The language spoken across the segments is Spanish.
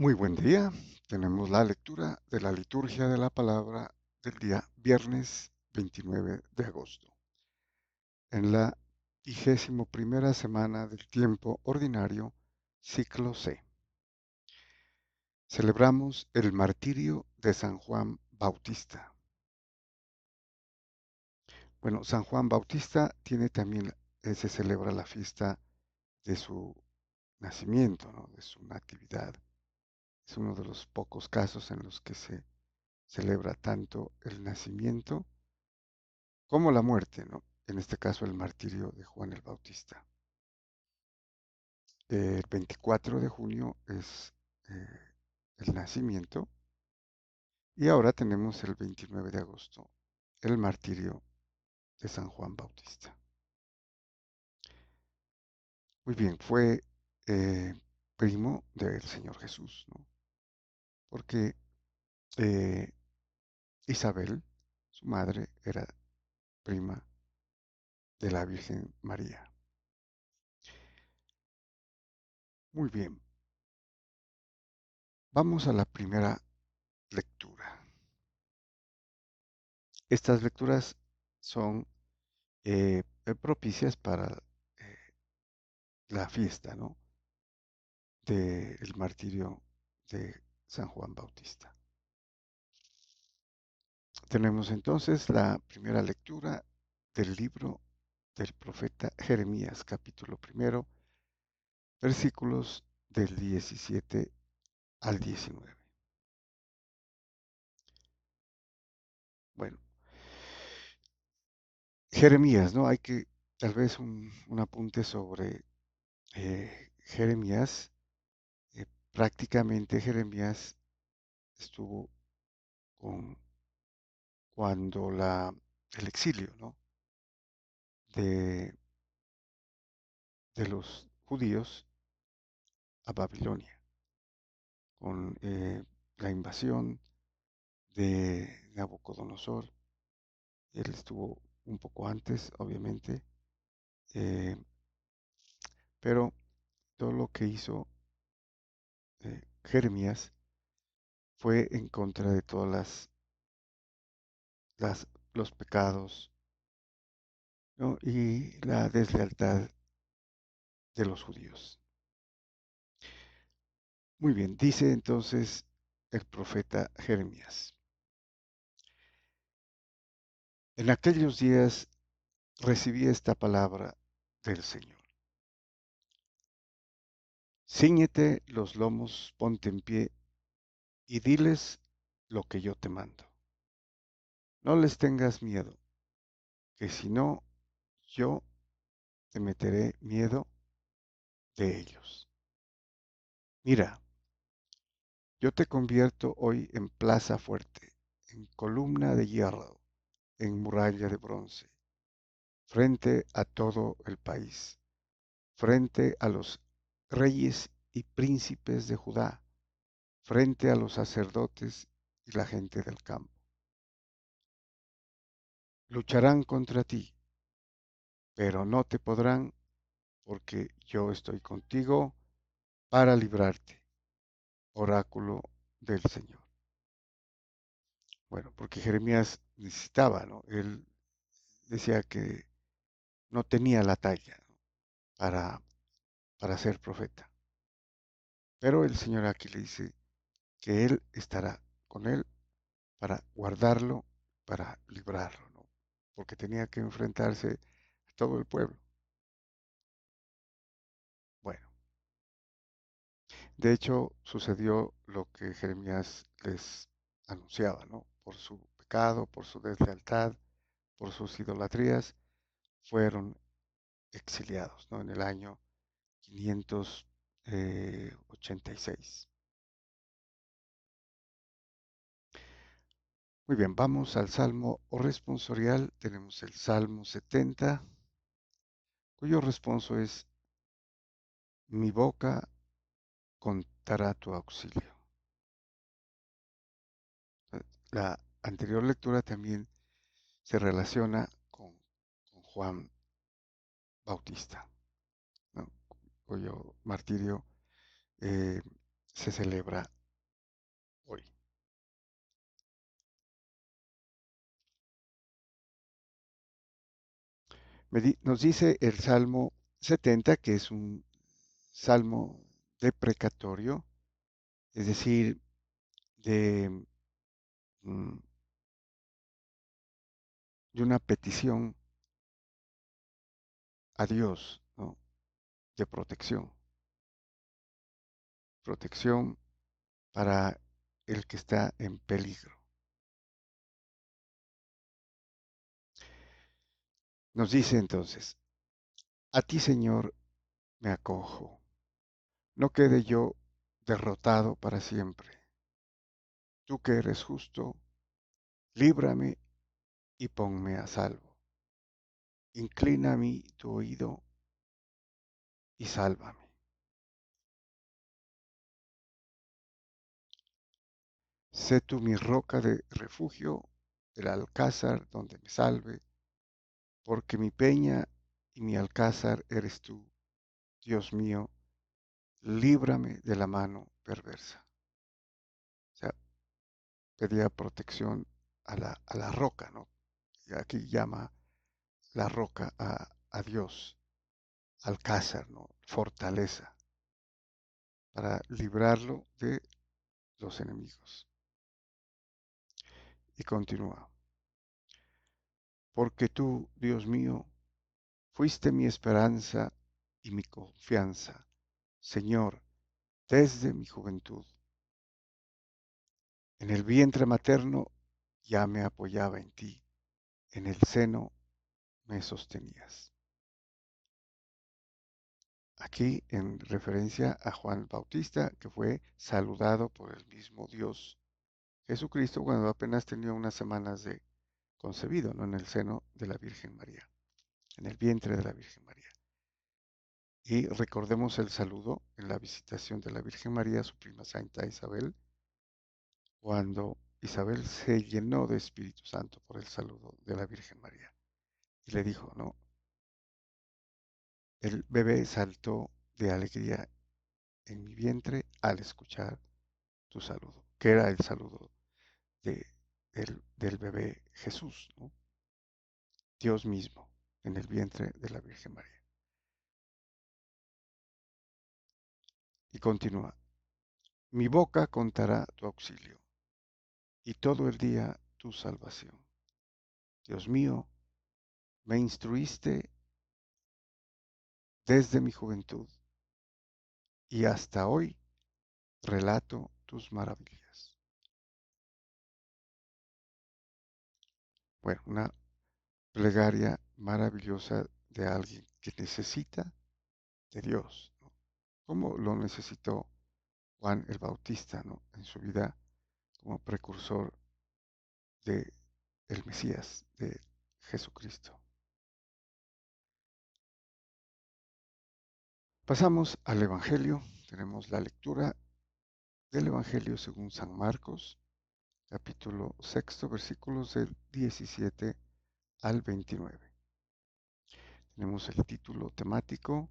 Muy buen día. Tenemos la lectura de la liturgia de la palabra del día viernes 29 de agosto. En la 21ª semana del tiempo ordinario, ciclo C. Celebramos el martirio de San Juan Bautista. Bueno, San Juan Bautista tiene también, se celebra la fiesta de su nacimiento, ¿no? De su natividad. Es uno de los pocos casos en los que se celebra tanto el nacimiento como la muerte, ¿no? En este caso el martirio de Juan el Bautista. El 24 de junio es el nacimiento y ahora tenemos el 29 de agosto, el martirio de San Juan Bautista. Muy bien, fue eh, primo del Señor Jesús, ¿no? Porque eh, Isabel, su madre, era prima de la Virgen María. Muy bien, vamos a la primera lectura. Estas lecturas son propicias para la fiesta, ¿no? Del martirio de San Juan Bautista. Tenemos entonces la primera lectura del libro del profeta Jeremías, capítulo primero, versículos del 17 al 19. Bueno, Jeremías, ¿no? Hay que tal vez un apunte sobre Jeremías. Prácticamente Jeremías estuvo con cuando el exilio, ¿no? de, de los judíos a Babilonia, con la invasión de Nabucodonosor. Él estuvo un poco antes, obviamente, eh, pero todo lo que hizo Jeremías fue en contra de todas los pecados, ¿no? Y la deslealtad de los judíos. Muy bien, dice entonces el profeta Jeremías. En aquellos días recibí esta palabra del Señor. Cíñete los lomos, ponte en pie y diles lo que yo te mando. No les tengas miedo, que si no, yo te meteré miedo de ellos. Mira, yo te convierto hoy en plaza fuerte, en columna de hierro, en muralla de bronce, frente a todo el país, frente a los reyes y príncipes de Judá, frente a los sacerdotes y la gente del campo. Lucharán contra ti, pero no te podrán, porque yo estoy contigo para librarte, oráculo del Señor. Bueno, porque Jeremías necesitaba, ¿no? Él decía que no tenía la talla, ¿no? para ser profeta. Pero el Señor aquí le dice que Él estará con él para guardarlo, para librarlo, ¿no? Porque tenía que enfrentarse a todo el pueblo. Bueno, de hecho sucedió lo que Jeremías les anunciaba, ¿no? Por su pecado, por su deslealtad, por sus idolatrías, fueron exiliados, ¿no? En el año 586. Muy bien, vamos al Salmo responsorial. Tenemos el Salmo 70, cuyo responso es: mi boca contará tu auxilio. La anterior lectura también se relaciona con Juan Bautista, ¿no? Cuyo martirio se celebra hoy. Nos dice el Salmo 70, que es un salmo deprecatorio, es decir, de, mm, de una petición a Dios, ¿no? De protección para el que está en peligro. Nos dice entonces, a ti Señor me acojo, no quede yo derrotado para siempre. Tú que eres justo, líbrame y ponme a salvo. Inclina a mí tu oído y sálvame. Sé tú mi roca de refugio, el alcázar donde me salve, porque mi peña y mi alcázar eres tú, Dios mío, líbrame de la mano perversa. O sea, pedía protección a la roca, ¿no? Y aquí llama la roca a Dios, alcázar, ¿no? Fortaleza, para librarlo de los enemigos. Y continúa, porque tú, Dios mío, fuiste mi esperanza y mi confianza, Señor, desde mi juventud. En el vientre materno ya me apoyaba en ti, en el seno me sostenías. Aquí en referencia a Juan Bautista, que fue saludado por el mismo Dios Jesucristo cuando apenas tenía unas semanas de concebido, ¿no? En el seno de la Virgen María, en el vientre de la Virgen María. Y recordemos el saludo en la visitación de la Virgen María a su prima Santa Isabel, cuando Isabel se llenó de Espíritu Santo por el saludo de la Virgen María. Y le dijo, no, el bebé saltó de alegría en mi vientre al escuchar tu saludo, que era el saludo de, del bebé Jesús, ¿no? Dios mismo en el vientre de la Virgen María. Y continúa, mi boca contará tu auxilio y todo el día tu salvación. Dios mío, me instruiste desde mi juventud y hasta hoy relato tus maravillas. Bueno, una plegaria maravillosa de alguien que necesita de Dios, ¿no? Como lo necesitó Juan el Bautista, ¿no? En su vida como precursor de el Mesías, de Jesucristo. Pasamos al Evangelio. Tenemos la lectura del Evangelio según San Marcos, capítulo sexto, versículos del 17 al 29. Tenemos el título temático,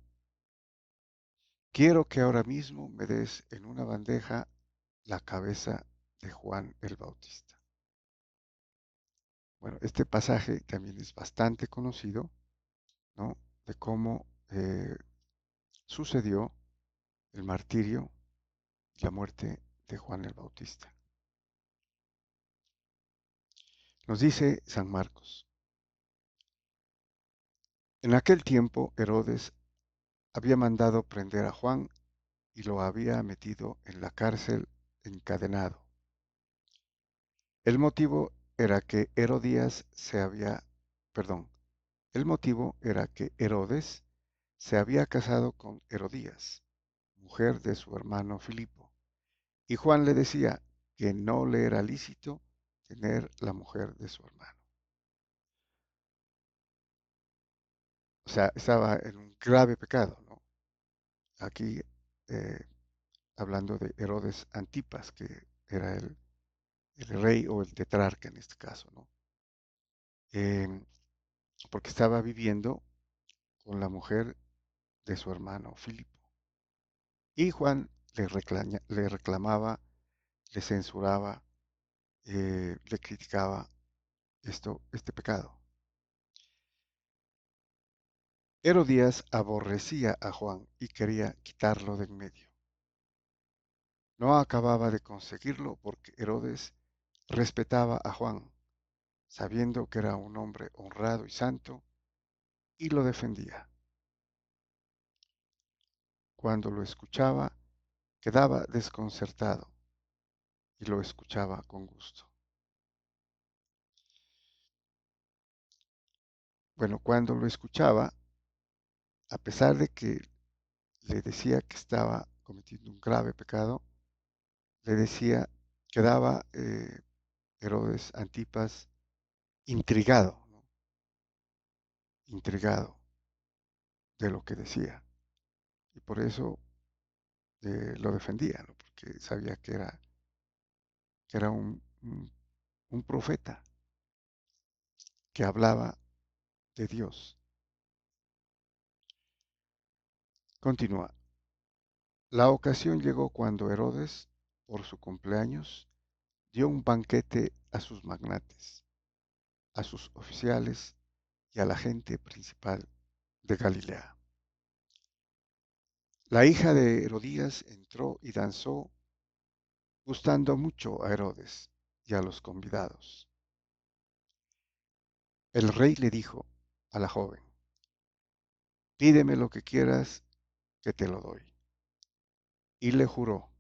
quiero que ahora mismo me des en una bandeja la cabeza de Juan el Bautista. Bueno, este pasaje también es bastante conocido, ¿no? De cómo sucedió el martirio y la muerte de Juan el Bautista. Nos dice San Marcos, en aquel tiempo Herodes había mandado prender a Juan y lo había metido en la cárcel encadenado. El motivo era que Herodías se había, perdón, el motivo era que Herodes se había casado con Herodías, mujer de su hermano Filipo, y Juan le decía que no le era lícito tener la mujer de su hermano. O sea, estaba en un grave pecado, ¿no? Aquí eh, hablando de Herodes Antipas, que era el rey o el tetrarca en este caso, ¿no? Em, porque estaba viviendo con la mujer de su hermano Filipo. Y Juan le reclamaba, le censuraba, le criticaba este pecado. Herodías aborrecía a Juan y quería quitarlo de en medio. No acababa de conseguirlo porque Herodes respetaba a Juan, sabiendo que era un hombre honrado y santo, y lo defendía. Cuando lo escuchaba, quedaba desconcertado y lo escuchaba con gusto. Bueno, cuando lo escuchaba, a pesar de que le decía que estaba cometiendo un grave pecado, le decía, quedaba Herodes Antipas intrigado, ¿no? Intrigado de lo que decía. Y por eso lo defendía, ¿no? Porque sabía que era un profeta que hablaba de Dios. Continúa. La ocasión llegó cuando Herodes, por su cumpleaños, dio un banquete a sus magnates, a sus oficiales y a la gente principal de Galilea. La hija de Herodías entró y danzó, gustando mucho a Herodes y a los convidados. El rey le dijo a la joven, pídeme lo que quieras, que te lo doy. Y le juró,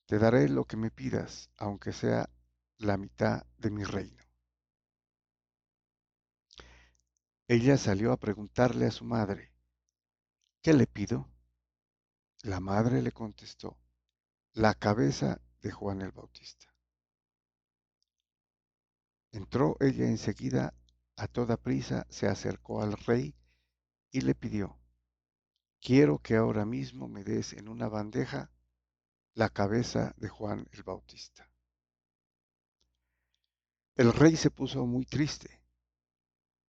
te daré lo que me pidas, aunque sea la mitad de mi reino. Ella salió a preguntarle a su madre, ¿qué le pido? La madre le contestó, la cabeza de Juan el Bautista. Entró ella enseguida, a toda prisa se acercó al rey y le pidió, quiero que ahora mismo me des en una bandeja la cabeza de Juan el Bautista. El rey se puso muy triste,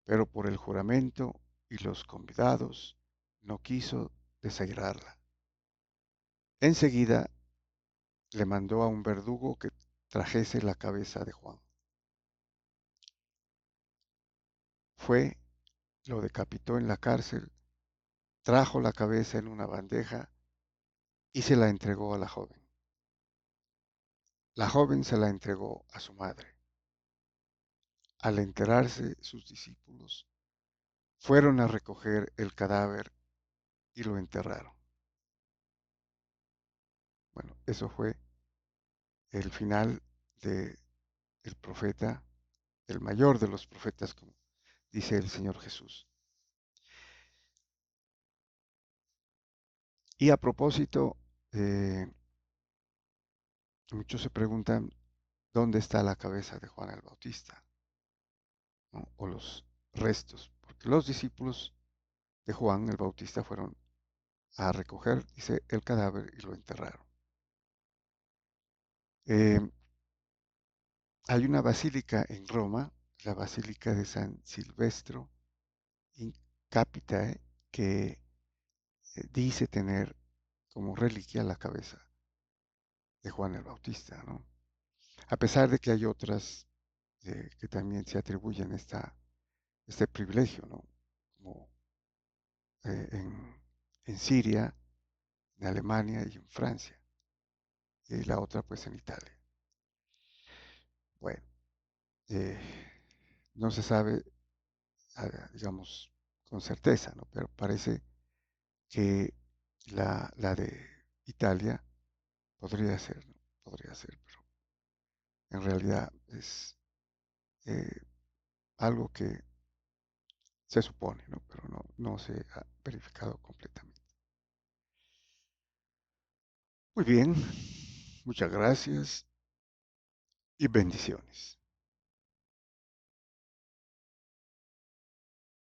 pero por el juramento y los convidados no quiso desairarla. Enseguida le mandó a un verdugo que trajese la cabeza de Juan. Fue, lo decapitó en la cárcel, trajo la cabeza en una bandeja y se la entregó a la joven. La joven se la entregó a su madre. Al enterarse sus discípulos, fueron a recoger el cadáver y lo enterraron. Bueno, eso fue el final de el profeta, el mayor de los profetas, como dice el Señor Jesús. Y a propósito, muchos se preguntan dónde está la cabeza de Juan el Bautista, ¿no? O los restos, porque los discípulos de Juan el Bautista fueron a recoger, dice, el cadáver y lo enterraron. Eh, Hay una basílica en Roma, la Basílica de San Silvestro in Capitae, que dice tener como reliquia la cabeza de Juan el Bautista, ¿no? A pesar de que hay otras que también se atribuyen este privilegio, ¿no? Como eh, en, en Siria, en Alemania y en Francia, y la otra pues en Italia. Bueno, eh, no se sabe, digamos, con certeza, ¿no? Pero parece que la de Italia podría ser, ¿no? Podría ser, pero en realidad es eh, algo que se supone, ¿no? Pero no se ha verificado completamente. Muy bien, muchas gracias y bendiciones.